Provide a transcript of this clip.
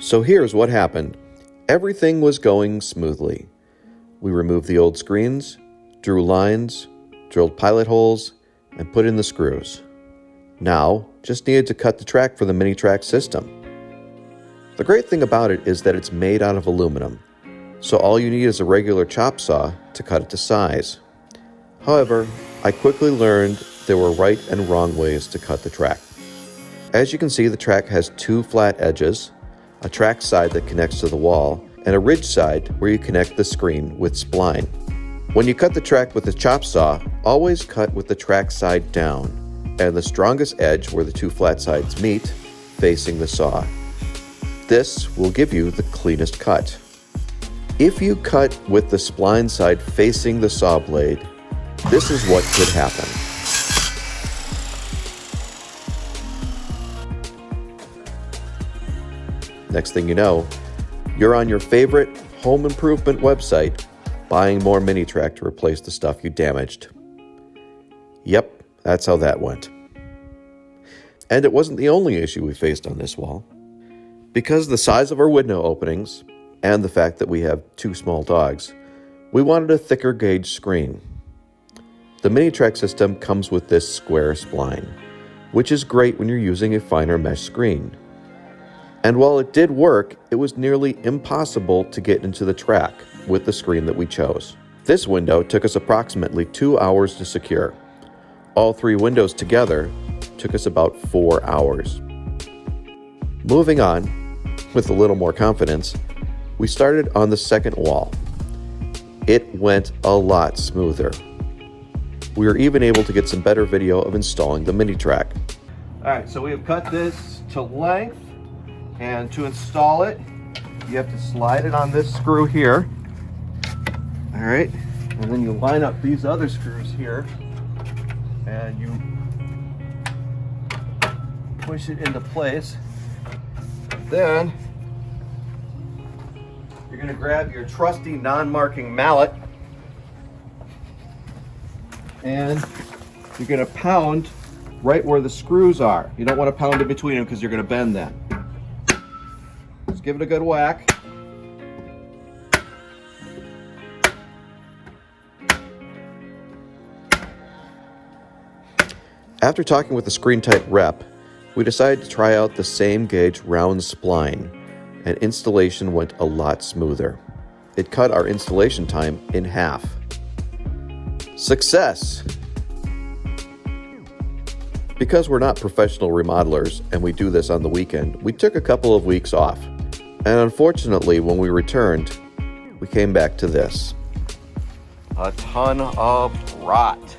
So here's what happened. Everything was going smoothly. We removed the old screens, drew lines, drilled pilot holes, and put in the screws. Now, just needed to cut the track for the mini track system. The great thing about it is that it's made out of aluminum, so all you need is a regular chop saw to cut it to size. However, I quickly learned there were right and wrong ways to cut the track. As you can see, the track has two flat edges, a track side that connects to the wall, and a ridge side where you connect the screen with spline. When you cut the track with a chop saw, always cut with the track side down, and the strongest edge where the two flat sides meet, facing the saw. This will give you the cleanest cut. If you cut with the spline side facing the saw blade, this is what could happen. Next thing you know, you're on your favorite home improvement website buying more mini track to replace the stuff you damaged. Yep, that's how that went. And it wasn't the only issue we faced on this wall. Because of the size of our window openings and the fact that we have two small dogs, we wanted a thicker gauge screen. The mini track system comes with this square spline, which is great when you're using a finer mesh screen. And while it did work, it was nearly impossible to get into the track with the screen that we chose. This window took us approximately 2 hours to secure. All three windows together took us about 4 hours. Moving on, with a little more confidence, we started on the second wall. It went a lot smoother. We were even able to get some better video of installing the mini track. All right, so we have cut this to length, and to install it, you have to slide it on this screw here. All right, and then you line up these other screws here, and you push it into place. Then you're going to grab your trusty non-marking mallet and you're going to pound right where the screws are. You don't want to pound in between them because you're going to bend them. Just give it a good whack. After talking with the Screen Type rep, we decided to try out the same gauge round spline, and installation went a lot smoother. It cut our installation time in half. Success! Because we're not professional remodelers and we do this on the weekend, we took a couple of weeks off. And unfortunately, when we returned, we came back to this. A ton of rot.